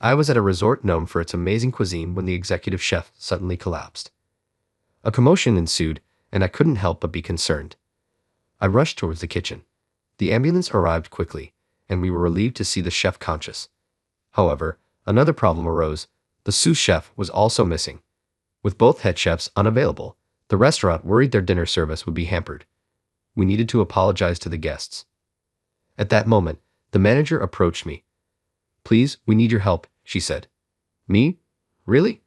I was at a resort known for its amazing cuisine when the executive chef suddenly collapsed. A commotion ensued, and I couldn't help but be concerned. I rushed towards the kitchen. The ambulance arrived quickly, and we were relieved to see the chef conscious. However, another problem arose. The sous chef was also missing. With both head chefs unavailable, the restaurant worried their dinner service would be hampered. We needed to apologize to the guests. At that moment, the manager approached me. "Please, we need your help," she said. "Me? Really?"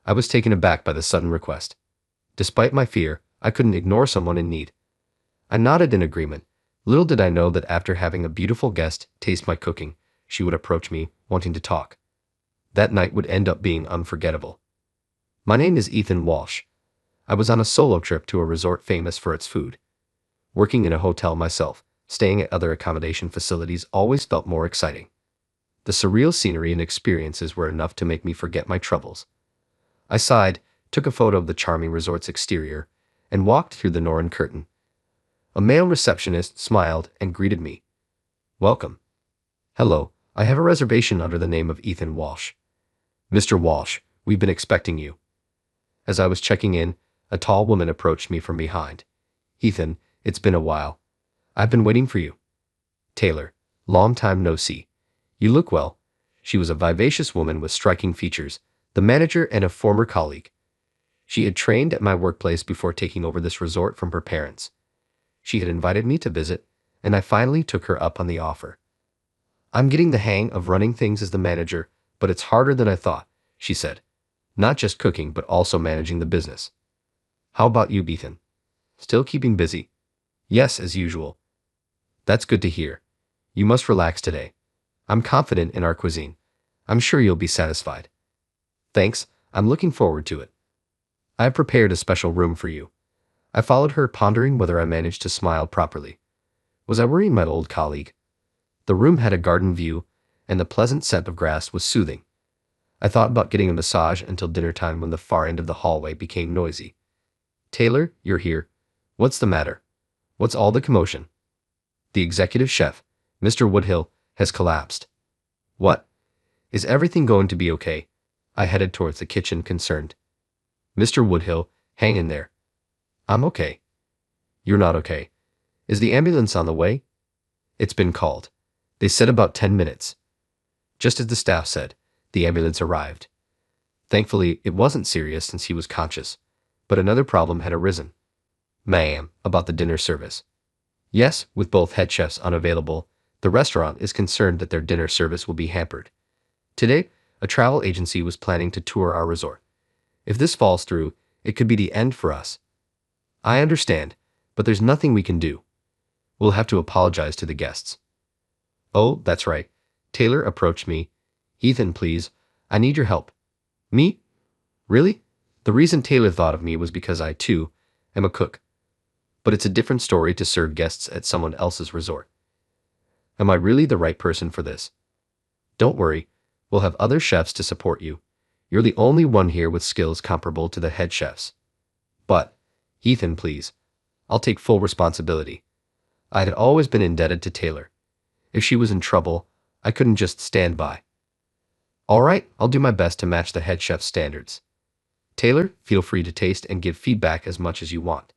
I was taken aback by the sudden request. Despite my fear, I couldn't ignore someone in need. I nodded in agreement. Little did I know that after having a beautiful guest taste my cooking, she would approach me, wanting to talk. That night would end up being unforgettable. My name is Ethan Walsh. I was on a solo trip to a resort famous for its food. Working in a hotel myself, staying at other accommodation facilities always felt more exciting. The surreal scenery and experiences were enough to make me forget my troubles. I sighed, took a photo of the charming resort's exterior, and walked through the Norrin curtain. A male receptionist smiled and greeted me. "Welcome." "Hello, I have a reservation under the name of Ethan Walsh." "Mr. Walsh, we've been expecting you." As I was checking in, a tall woman approached me from behind. "Ethan, it's been a while. I've been waiting for you." "Taylor, long time no see. You look well." She was a vivacious woman with striking features, the manager and a former colleague. She had trained at my workplace before taking over this resort from her parents. She had invited me to visit, and I finally took her up on the offer. "I'm getting the hang of running things as the manager, but it's harder than I thought," she said. "Not just cooking, but also managing the business." "How about you, Ethan? Still keeping busy?" "Yes, as usual." "That's good to hear. You must relax today. I'm confident in our cuisine. I'm sure you'll be satisfied." "Thanks, I'm looking forward to it. I have prepared a special room for you." I followed her, pondering whether I managed to smile properly. Was I worrying my old colleague? The room had a garden view, and the pleasant scent of grass was soothing. I thought about getting a massage until dinner time when the far end of the hallway became noisy. "Taylor, you're here. What's the matter? What's all the commotion?" "The executive chef, Mr. Woodhill, has collapsed." "What? Is everything going to be okay?" I headed towards the kitchen, concerned. "Mr. Woodhill, hang in there." "I'm okay." "You're not okay. Is the ambulance on the way?" "It's been called. They said about 10 minutes. Just as the staff said, the ambulance arrived. Thankfully, it wasn't serious since he was conscious, but another problem had arisen. Ma'am, about the dinner service. Yes, with both head chefs unavailable, the restaurant is concerned that their dinner service will be hampered. Today, a travel agency was planning to tour our resort. If this falls through, it could be the end for us. I understand, but there's nothing we can do. We'll have to apologize to the guests." "Oh, that's right." Taylor approached me. "Ethan, please, I need your help." "Me? Really?" The reason Taylor thought of me was because I, too, am a cook. But it's a different story to serve guests at someone else's resort. Am I really the right person for this? "Don't worry, we'll have other chefs to support you. You're the only one here with skills comparable to the head chefs." "But, Ethan, please. I'll take full responsibility." I had always been indebted to Taylor. If she was in trouble, I couldn't just stand by. "All right, I'll do my best to match the head chef's standards. Taylor, feel free to taste and give feedback as much as you want."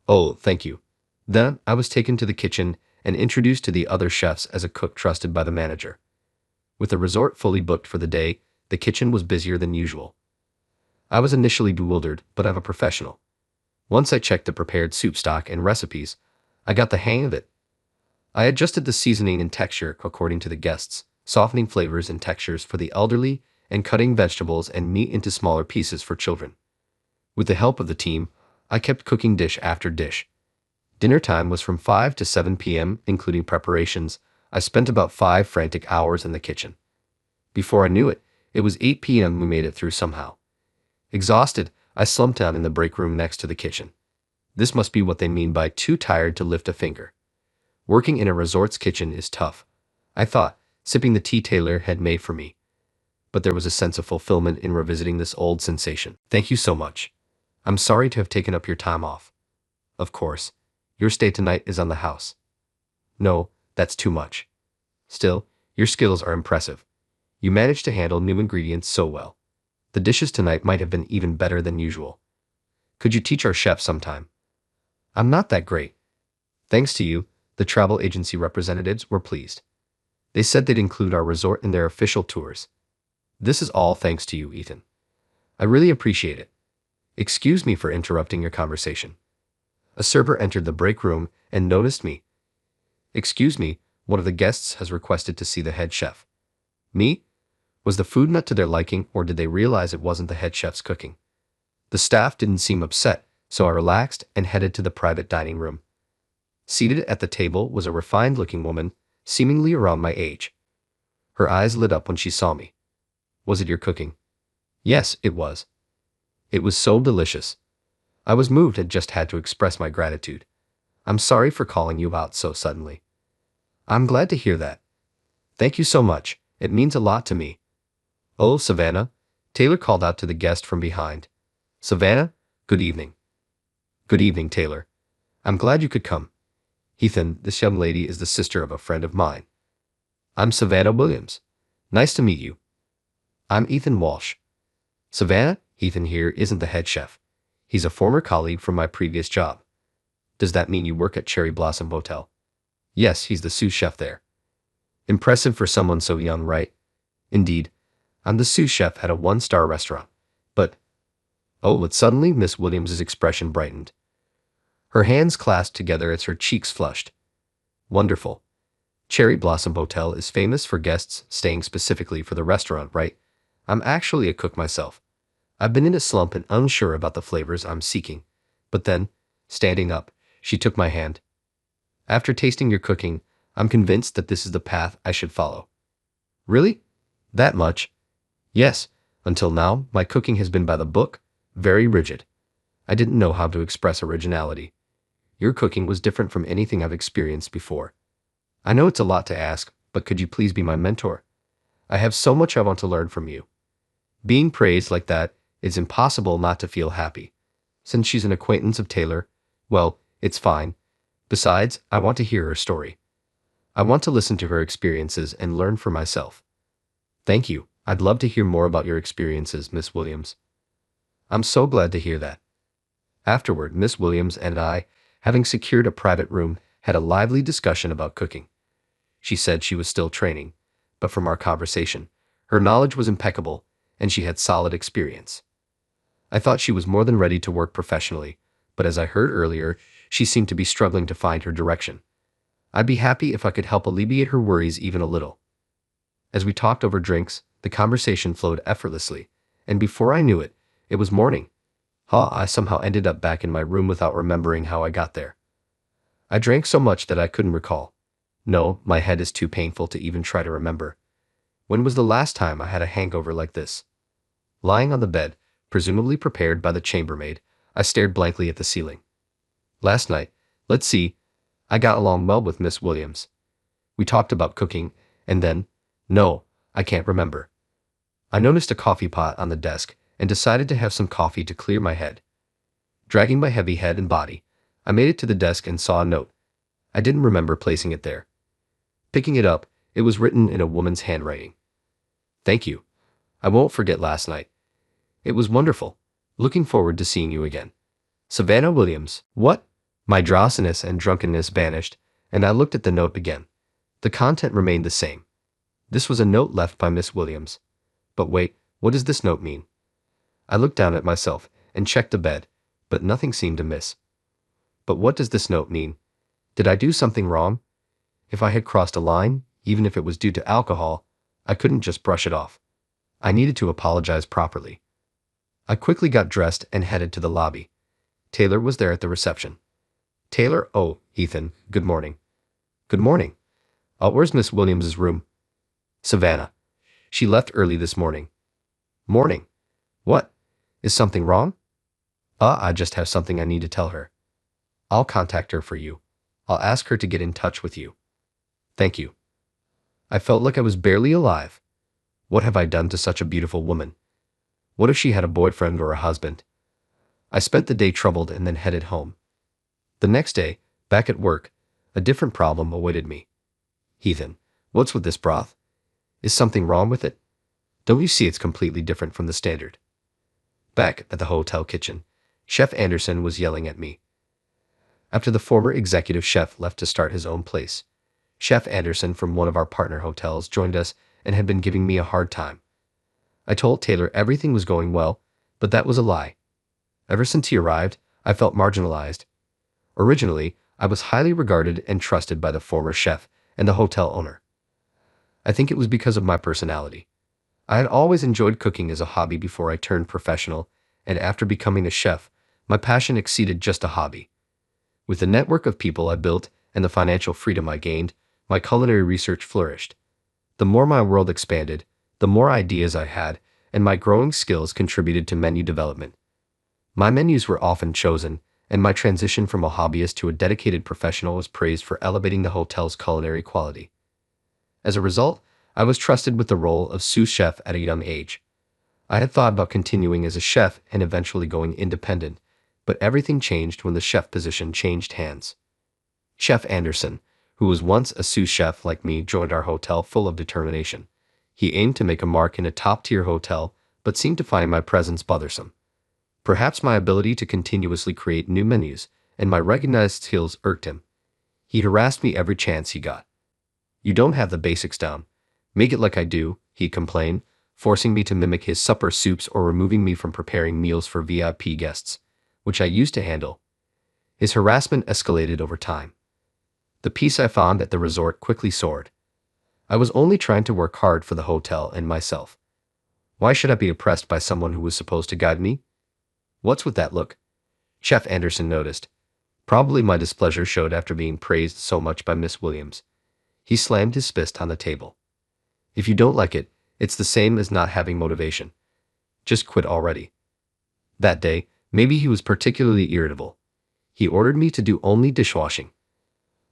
"Oh, thank you." Then I was taken to the kitchen and introduced to the other chefs as a cook trusted by the manager. With the resort fully booked for the day, the kitchen was busier than usual. I was initially bewildered, but I'm a professional. Once I checked the prepared soup stock and recipes, I got the hang of it. I adjusted the seasoning and texture according to the guests, softening flavors and textures for the elderly and cutting vegetables and meat into smaller pieces for children. With the help of the team, I kept cooking dish after dish. Dinner time was from 5 to 7 p.m., including preparations. I spent about 5 frantic hours in the kitchen. Before I knew it, it was 8 p.m. We made it through somehow. Exhausted, I slumped down in the break room next to the kitchen. This must be what they mean by too tired to lift a finger. Working in a resort's kitchen is tough, I thought, sipping the tea Taylor had made for me. But there was a sense of fulfillment in revisiting this old sensation. "Thank you so much. I'm sorry to have taken up your time off." "Of course. Your stay tonight is on the house." "No, that's too much. Still, your skills are impressive. You managed to handle new ingredients so well. The dishes tonight might have been even better than usual. Could you teach our chef sometime? I'm not that great. Thanks to you, the travel agency representatives were pleased. They said they'd include our resort in their official tours. This is all thanks to you, Ethan. I really appreciate it. Excuse me for interrupting your conversation. A server entered the break room and noticed me. Excuse me, one of the guests has requested to see the head chef. Me? Was the food not to their liking, or did they realize it wasn't the head chef's cooking? The staff didn't seem upset, so I relaxed and headed to the private dining room. Seated at the table was a refined-looking woman, seemingly around my age. Her eyes lit up when she saw me. Was it your cooking? Yes, it was. It was so delicious. I was moved and just had to express my gratitude. I'm sorry for calling you out so suddenly. I'm glad to hear that. Thank you so much. It means a lot to me. Oh, Savannah, Taylor called out to the guest from behind. Savannah, good evening. Good evening, Taylor. I'm glad you could come. Ethan, this young lady is the sister of a friend of mine. I'm Savannah Williams. Nice to meet you. I'm Ethan Walsh. Savannah, Ethan here isn't the head chef. He's a former colleague from my previous job. Does that mean you work at Cherry Blossom Hotel? Yes, he's the sous chef there. Impressive for someone so young, right? Indeed. I'm the sous chef at a one-star restaurant. But suddenly Miss Williams's expression brightened. Her hands clasped together as her cheeks flushed. Wonderful. Cherry Blossom Hotel is famous for guests staying specifically for the restaurant, right? I'm actually a cook myself. I've been in a slump and unsure about the flavors I'm seeking. But then, standing up, she took my hand. After tasting your cooking, I'm convinced that this is the path I should follow. Really? That much? Yes, until now, my cooking has been by the book, very rigid. I didn't know how to express originality. Your cooking was different from anything I've experienced before. I know it's a lot to ask, but could you please be my mentor? I have so much I want to learn from you. Being praised like that, it's impossible not to feel happy. Since she's an acquaintance of Taylor, well, it's fine. Besides, I want to hear her story. I want to listen to her experiences and learn for myself. Thank you. I'd love to hear more about your experiences, Miss Williams. I'm so glad to hear that. Afterward, Miss Williams and I, having secured a private room, had a lively discussion about cooking. She said she was still training, but from our conversation, her knowledge was impeccable, and she had solid experience. I thought she was more than ready to work professionally, but as I heard earlier, she seemed to be struggling to find her direction. I'd be happy if I could help alleviate her worries even a little. As we talked over drinks, the conversation flowed effortlessly, and before I knew it, it was morning. I somehow ended up back in my room without remembering how I got there. I drank so much that I couldn't recall. No, my head is too painful to even try to remember. When was the last time I had a hangover like this? Lying on the bed, presumably prepared by the chambermaid, I stared blankly at the ceiling. Last night, let's see, I got along well with Miss Williams. We talked about cooking, and then, no, I can't remember. I noticed a coffee pot on the desk and decided to have some coffee to clear my head. Dragging my heavy head and body, I made it to the desk and saw a note. I didn't remember placing it there. Picking it up, it was written in a woman's handwriting. Thank you. I won't forget last night. It was wonderful. Looking forward to seeing you again. Savannah Williams. What? My drowsiness and drunkenness vanished, and I looked at the note again. The content remained the same. This was a note left by Miss Williams. But wait, what does this note mean? I looked down at myself and checked the bed, but nothing seemed amiss. But what does this note mean? Did I do something wrong? If I had crossed a line, even if it was due to alcohol, I couldn't just brush it off. I needed to apologize properly. I quickly got dressed and headed to the lobby. Taylor was there at the reception. Taylor, oh, Ethan, good morning. Good morning. Where's Miss Williams's room? Savannah. She left early this morning. Morning. What? Is something wrong? I just have something I need to tell her. I'll contact her for you. I'll ask her to get in touch with you. Thank you. I felt like I was barely alive. What have I done to such a beautiful woman? What if she had a boyfriend or a husband? I spent the day troubled and then headed home. The next day, back at work, a different problem awaited me. Ethan, what's with this broth? Is something wrong with it? Don't you see it's completely different from the standard? Back at the hotel kitchen, Chef Anderson was yelling at me. After the former executive chef left to start his own place, Chef Anderson from one of our partner hotels joined us and had been giving me a hard time. I told Taylor everything was going well, but that was a lie. Ever since he arrived, I felt marginalized. Originally, I was highly regarded and trusted by the former chef and the hotel owner. I think it was because of my personality. I had always enjoyed cooking as a hobby before I turned professional, and after becoming a chef, my passion exceeded just a hobby. With the network of people I built and the financial freedom I gained, my culinary research flourished. The more my world expanded, the more ideas I had, and my growing skills contributed to menu development. My menus were often chosen, and my transition from a hobbyist to a dedicated professional was praised for elevating the hotel's culinary quality. As a result, I was trusted with the role of sous chef at a young age. I had thought about continuing as a chef and eventually going independent, but everything changed when the chef position changed hands. Chef Anderson, who was once a sous chef like me, joined our hotel full of determination. He aimed to make a mark in a top-tier hotel, but seemed to find my presence bothersome. Perhaps my ability to continuously create new menus and my recognized skills irked him. He harassed me every chance he got. "You don't have the basics down. Make it like I do," he complained, forcing me to mimic his supper soups or removing me from preparing meals for VIP guests, which I used to handle. His harassment escalated over time. The peace I found at the resort quickly soared. I was only trying to work hard for the hotel and myself. Why should I be oppressed by someone who was supposed to guide me? "What's with that look?" Chef Anderson noticed. Probably my displeasure showed after being praised so much by Miss Williams. He slammed his fist on the table. "If you don't like it, it's the same as not having motivation. Just quit already." That day, maybe he was particularly irritable. He ordered me to do only dishwashing.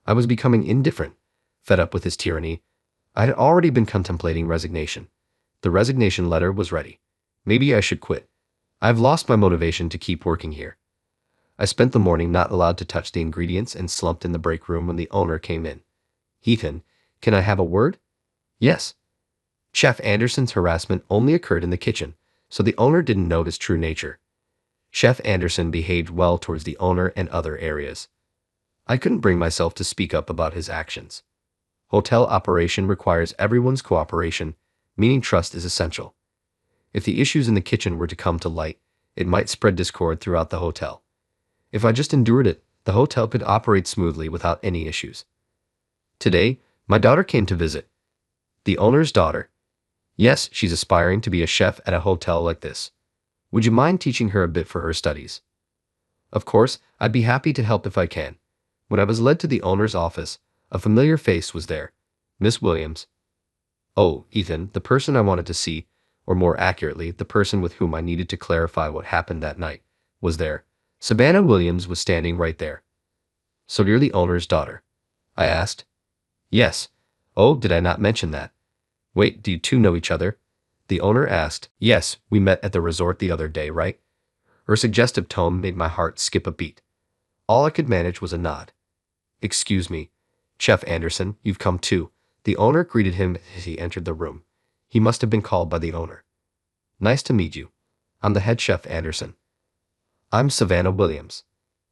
I was becoming indifferent, fed up with his tyranny. I had already been contemplating resignation. The resignation letter was ready. Maybe I should quit. I've lost my motivation to keep working here. I spent the morning not allowed to touch the ingredients and slumped in the break room when the owner came in. "Ethan, can I have a word?" "Yes." Chef Anderson's harassment only occurred in the kitchen, so the owner didn't know his true nature. Chef Anderson behaved well towards the owner and other areas. I couldn't bring myself to speak up about his actions. Hotel operation requires everyone's cooperation, meaning trust is essential. If the issues in the kitchen were to come to light, it might spread discord throughout the hotel. If I just endured it, the hotel could operate smoothly without any issues. Today, my daughter came to visit. The owner's daughter. Yes, she's aspiring to be a chef at a hotel like this. Would you mind teaching her a bit for her studies? Of course, I'd be happy to help if I can. When I was led to the owner's office, a familiar face was there. Miss Williams. "Oh, Ethan, the person I wanted to see, or more accurately, the person with whom I needed to clarify what happened that night, was there." Savannah Williams was standing right there. "So you're the owner's daughter?" I asked. "Yes." "Oh, did I not mention that?" "Wait, do you two know each other?" The owner asked. "Yes, we met at the resort the other day, right?" Her suggestive tone made my heart skip a beat. All I could manage was a nod. "Excuse me, Chef Anderson, you've come too." The owner greeted him as he entered the room. He must have been called by the owner. "Nice to meet you. I'm the head chef Anderson." "I'm Savannah Williams.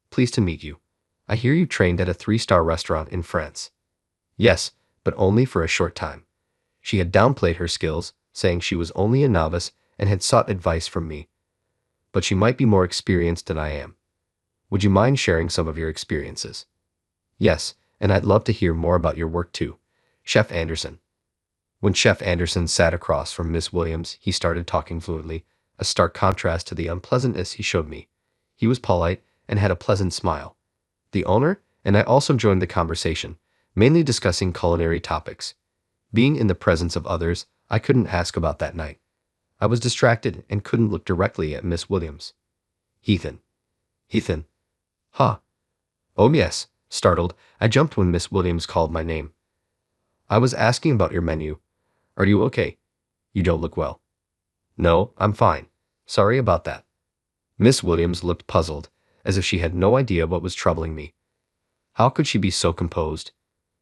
Pleased to meet you. I hear you trained at a 3-star restaurant in France." "Yes, but only for a short time." She had downplayed her skills, saying she was only a novice and had sought advice from me. "But she might be more experienced than I am. Would you mind sharing some of your experiences?" "Yes, and I'd love to hear more about your work too, Chef Anderson." When Chef Anderson sat across from Miss Williams, he started talking fluently, a stark contrast to the unpleasantness he showed me. He was polite and had a pleasant smile. The owner and I also joined the conversation, mainly discussing culinary topics. Being in the presence of others, I couldn't ask about that night. I was distracted and couldn't look directly at Miss Williams. "Ethan." "Ethan." "Huh." "Oh yes." Startled, I jumped when Miss Williams called my name. "I was asking about your menu. Are you okay? You don't look well." "No, I'm fine. Sorry about that." Miss Williams looked puzzled, as if she had no idea what was troubling me. How could she be so composed?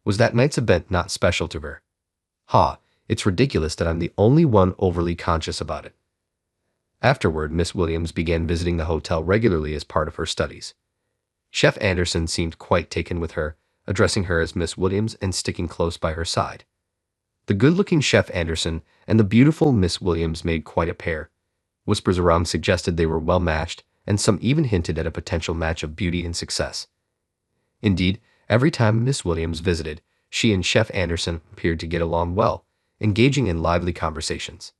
Was that night's event not special to her? "Ha, It's ridiculous that I'm the only one overly conscious about it. Afterward, Miss Williams began visiting the hotel regularly as part of her studies. Chef Anderson seemed quite taken with her, addressing her as Miss Williams and sticking close by her side. The good-looking Chef Anderson and the beautiful Miss Williams made quite a pair. Whispers around suggested they were well-matched, and some even hinted at a potential match of beauty and success. Indeed, every time Miss Williams visited, she and Chef Anderson appeared to get along well, engaging in lively conversations.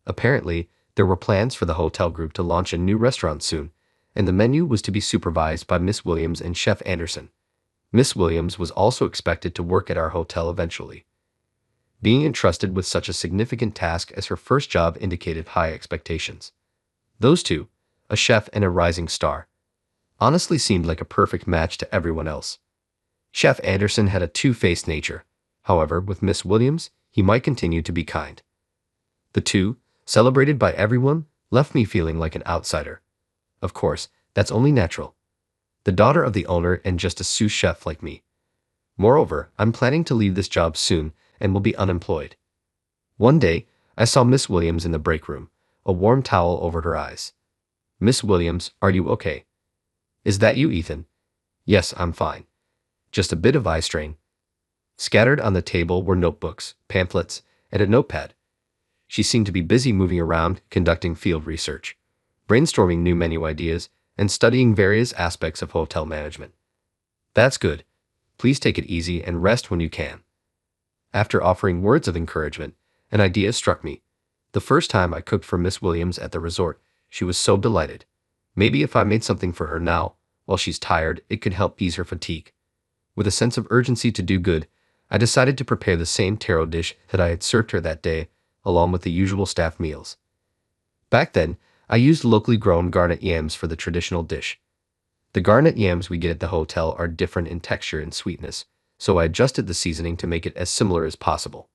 Apparently, there were plans for the hotel group to launch a new restaurant soon, and the menu was to be supervised by Miss Williams and Chef Anderson. Miss Williams was also expected to work at our hotel eventually. Being entrusted with such a significant task as her first job indicated high expectations. Those two, a chef and a rising star, honestly seemed like a perfect match to everyone else. Chef Anderson had a two-faced nature. However, with Miss Williams, he might continue to be kind. The two, celebrated by everyone, left me feeling like an outsider. Of course, that's only natural. The daughter of the owner and just a sous chef like me. Moreover, I'm planning to leave this job soon and will be unemployed. One day, I saw Miss Williams in the break room, a warm towel over her eyes. Miss Williams, are you okay? Is that you, Ethan? Yes, I'm fine. Just a bit of eye strain. Scattered on the table were notebooks, pamphlets, and a notepad. She seemed to be busy moving around, conducting field research, brainstorming new menu ideas, and studying various aspects of hotel management. That's good. Please take it easy and rest when you can. After offering words of encouragement, an idea struck me. The first time I cooked for Miss Williams at the resort, she was so delighted. Maybe if I made something for her now, while she's tired, it could help ease her fatigue. With a sense of urgency to do good, I decided to prepare the same taro dish that I had served her that day, along with the usual staff meals. Back then, I used locally grown garnet yams for the traditional dish. The garnet yams we get at the hotel are different in texture and sweetness, so I adjusted the seasoning to make it as similar as possible.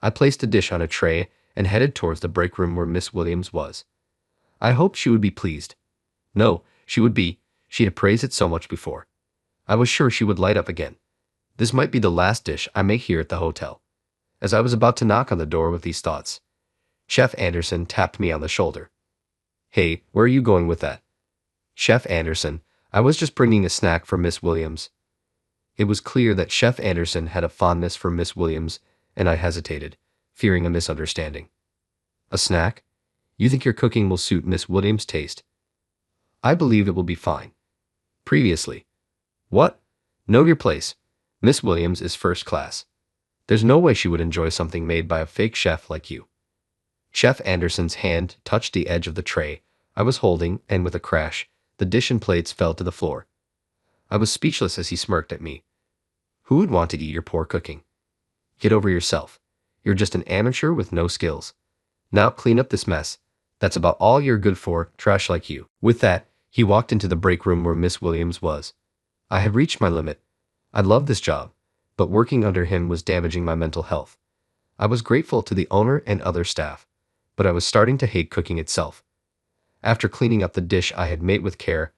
I placed the dish on a tray and headed towards the break room where Miss Williams was. I hoped she would be pleased. No, she would be. She had praised it so much before. I was sure she would light up again. This might be the last dish I make here at the hotel. As I was about to knock on the door with these thoughts, Chef Anderson tapped me on the shoulder. Hey, where are you going with that? Chef Anderson, I was just bringing a snack for Miss Williams. It was clear that Chef Anderson had a fondness for Miss Williams, and I hesitated, fearing a misunderstanding. A snack? You think your cooking will suit Miss Williams' taste? I believe it will be fine. Previously. What? Know your place. Miss Williams is first class. There's no way she would enjoy something made by a fake chef like you. Chef Anderson's hand touched the edge of the tray I was holding, and with a crash, the dish and plates fell to the floor. I was speechless as he smirked at me. Who would want to eat your poor cooking? Get over yourself. You're just an amateur with no skills. Now clean up this mess. That's about all you're good for, trash like you. With that, he walked into the break room where Miss Williams was. I had reached my limit. I loved this job, but working under him was damaging my mental health. I was grateful to the owner and other staff, but I was starting to hate cooking itself. After cleaning up the dish I had made with care,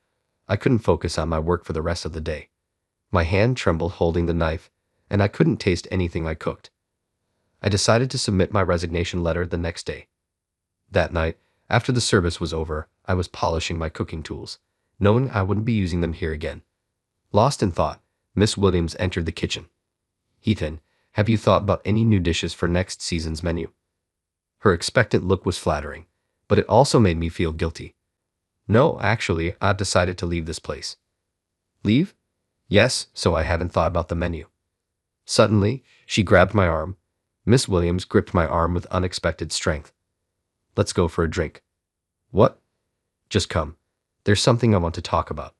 I couldn't focus on my work for the rest of the day. My hand trembled holding the knife, and I couldn't taste anything I cooked. I decided to submit my resignation letter the next day. That night, after the service was over, I was polishing my cooking tools, knowing I wouldn't be using them here again. Lost in thought, Miss Williams entered the kitchen. Ethan, have you thought about any new dishes for next season's menu? Her expectant look was flattering, but it also made me feel guilty. No, actually, I've decided to leave this place. Leave? Yes, so I haven't thought about the menu. Suddenly, she grabbed my arm. Miss Williams gripped my arm with unexpected strength. Let's go for a drink. What? Just come. There's something I want to talk about.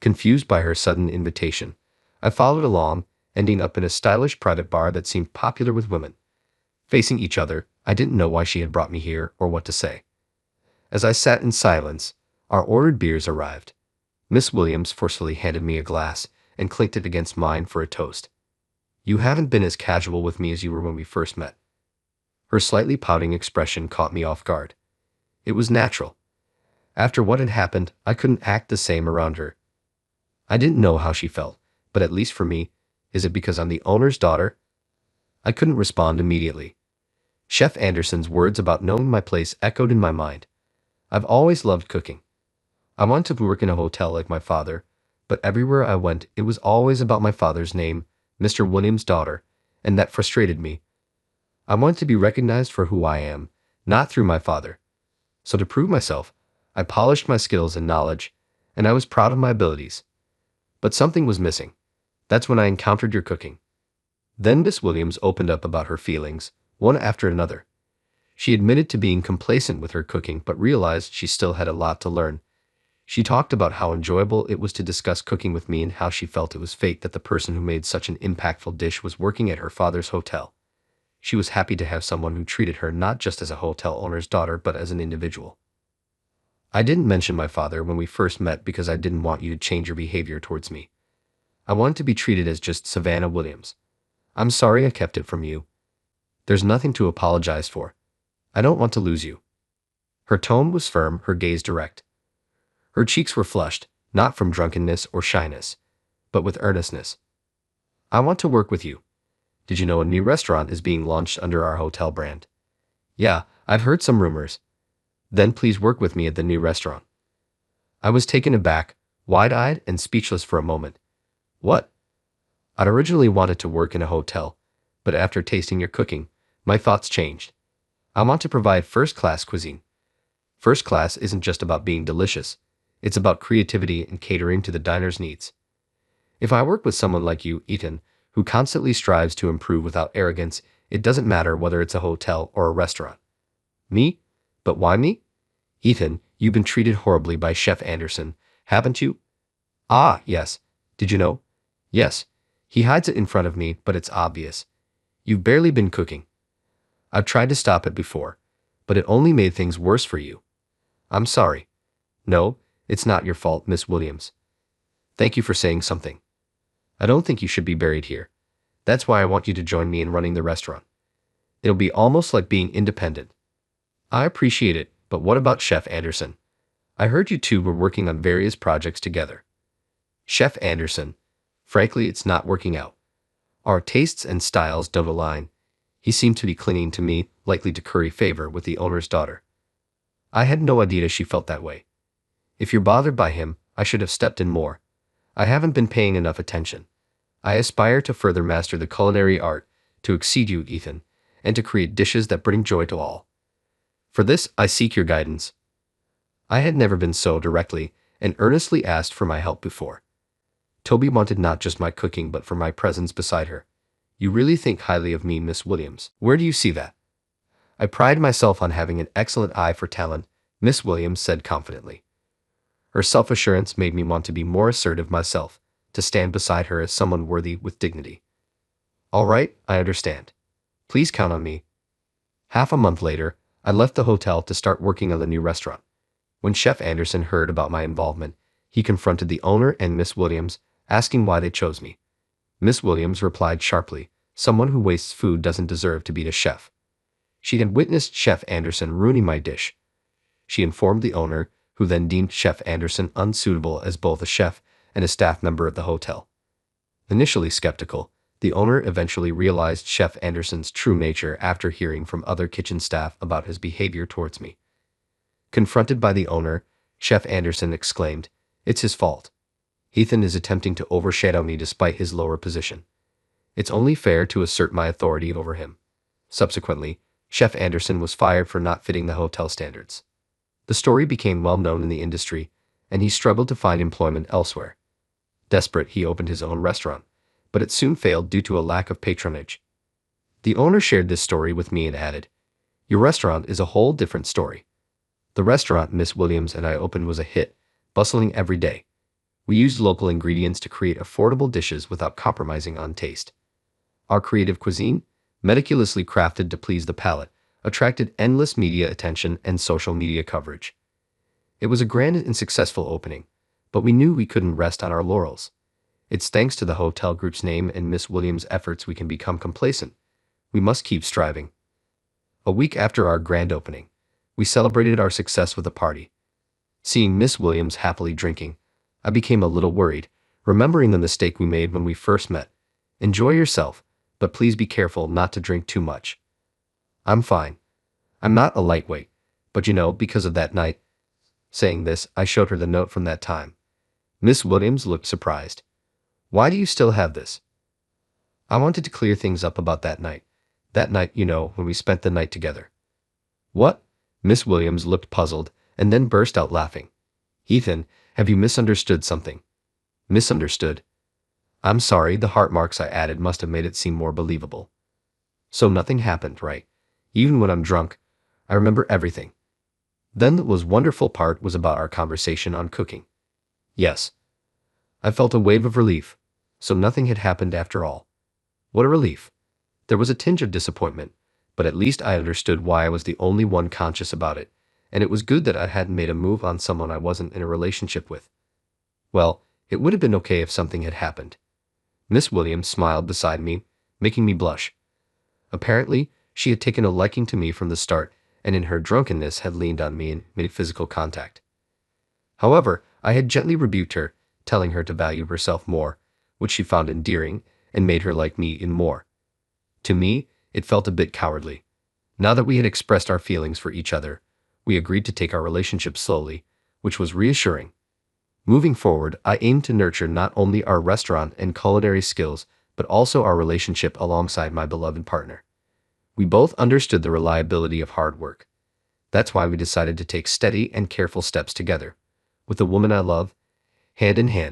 Confused by her sudden invitation, I followed along, ending up in a stylish private bar that seemed popular with women. Facing each other, I didn't know why she had brought me here or what to say. As I sat in silence, our ordered beers arrived. Miss Williams forcefully handed me a glass and clinked it against mine for a toast. You haven't been as casual with me as you were when we first met. Her slightly pouting expression caught me off guard. It was natural. After what had happened, I couldn't act the same around her. I didn't know how she felt, but at least for me, is it because I'm the owner's daughter? I couldn't respond immediately. Chef Anderson's words about knowing my place echoed in my mind. I've always loved cooking. I wanted to work in a hotel like my father, but everywhere I went, it was always about my father's name, Mr. Williams' daughter, and that frustrated me. I wanted to be recognized for who I am, not through my father. So to prove myself, I polished my skills and knowledge, and I was proud of my abilities. But something was missing. That's when I encountered your cooking. Then Miss Williams opened up about her feelings, one after another. She admitted to being complacent with her cooking but realized she still had a lot to learn. She talked about how enjoyable it was to discuss cooking with me and how she felt it was fate that the person who made such an impactful dish was working at her father's hotel. She was happy to have someone who treated her not just as a hotel owner's daughter but as an individual. I didn't mention my father when we first met because I didn't want you to change your behavior towards me. I wanted to be treated as just Savannah Williams. I'm sorry I kept it from you. There's nothing to apologize for. I don't want to lose you. Her tone was firm, her gaze direct. Her cheeks were flushed, not from drunkenness or shyness, but with earnestness. I want to work with you. Did you know a new restaurant is being launched under our hotel brand? Yeah, I've heard some rumors. Then please work with me at the new restaurant. I was taken aback, wide-eyed and speechless for a moment. What? I'd originally wanted to work in a hotel, but after tasting your cooking, my thoughts changed. I want to provide first-class cuisine. First class isn't just about being delicious. It's about creativity and catering to the diner's needs. If I work with someone like you, Ethan, who constantly strives to improve without arrogance, it doesn't matter whether it's a hotel or a restaurant. Me? But why me? Ethan, you've been treated horribly by Chef Anderson, haven't you? Ah, yes. Did you know? Yes. He hides it in front of me, but it's obvious. You've barely been cooking. I've tried to stop it before, but it only made things worse for you. I'm sorry. No, it's not your fault, Miss Williams. Thank you for saying something. I don't think you should be buried here. That's why I want you to join me in running the restaurant. It'll be almost like being independent. I appreciate it, but what about Chef Anderson? I heard you two were working on various projects together. Chef Anderson. Frankly, it's not working out. Our tastes and styles don't align. He seemed to be clinging to me, likely to curry favor with the owner's daughter. I had no idea she felt that way. If you're bothered by him, I should have stepped in more. I haven't been paying enough attention. I aspire to further master the culinary art, to exceed you, Ethan, and to create dishes that bring joy to all. For this, I seek your guidance. I had never been so directly and earnestly asked for my help before. Toby wanted not just my cooking but for my presence beside her. You really think highly of me, Miss Williams. Where do you see that? I pride myself on having an excellent eye for talent, Miss Williams said confidently. Her self-assurance made me want to be more assertive myself, to stand beside her as someone worthy with dignity. All right, I understand. Please count on me. Half a month later, I left the hotel to start working on the new restaurant. When Chef Anderson heard about my involvement, he confronted the owner and Miss Williams, asking why they chose me. Miss Williams replied sharply, someone who wastes food doesn't deserve to be the chef. She had witnessed Chef Anderson ruining my dish. She informed the owner, who then deemed Chef Anderson unsuitable as both a chef and a staff member at the hotel. Initially skeptical, the owner eventually realized Chef Anderson's true nature after hearing from other kitchen staff about his behavior towards me. Confronted by the owner, Chef Anderson exclaimed, "It's his fault. Ethan is attempting to overshadow me despite his lower position. It's only fair to assert my authority over him." Subsequently, Chef Anderson was fired for not fitting the hotel standards. The story became well known in the industry, and he struggled to find employment elsewhere. Desperate, he opened his own restaurant, but it soon failed due to a lack of patronage. The owner shared this story with me and added, "Your restaurant is a whole different story." The restaurant Miss Williams and I opened was a hit, bustling every day. We used local ingredients to create affordable dishes without compromising on taste. Our creative cuisine, meticulously crafted to please the palate, attracted endless media attention and social media coverage. It was a grand and successful opening, but we knew we couldn't rest on our laurels. It's thanks to the hotel group's name and Miss Williams' efforts we can become complacent. We must keep striving. A week after our grand opening, we celebrated our success with a party. Seeing Miss Williams happily drinking, I became a little worried, remembering the mistake we made when we first met. Enjoy yourself, but please be careful not to drink too much. I'm fine. I'm not a lightweight, but because of that night. Saying this, I showed her the note from that time. Miss Williams looked surprised. Why do you still have this? I wanted to clear things up about that night. That night, when we spent the night together. What? Miss Williams looked puzzled, and then burst out laughing. Ethan, have you misunderstood something? Misunderstood? I'm sorry, the heart marks I added must have made it seem more believable. So nothing happened, right? Even when I'm drunk, I remember everything. Then the most wonderful part was about our conversation on cooking. Yes. I felt a wave of relief. So nothing had happened after all. What a relief. There was a tinge of disappointment, but at least I understood why I was the only one conscious about it, and it was good that I hadn't made a move on someone I wasn't in a relationship with. Well, it would have been okay if something had happened. Miss Williams smiled beside me, making me blush. Apparently, she had taken a liking to me from the start, and in her drunkenness had leaned on me and made physical contact. However, I had gently rebuked her, telling her to value herself more, which she found endearing, and made her like me in more. To me, it felt a bit cowardly. Now that we had expressed our feelings for each other, we agreed to take our relationship slowly, which was reassuring. Moving forward, I aimed to nurture not only our restaurant and culinary skills, but also our relationship alongside my beloved partner. We both understood the reliability of hard work. That's why we decided to take steady and careful steps together, with the woman I love, hand in hand.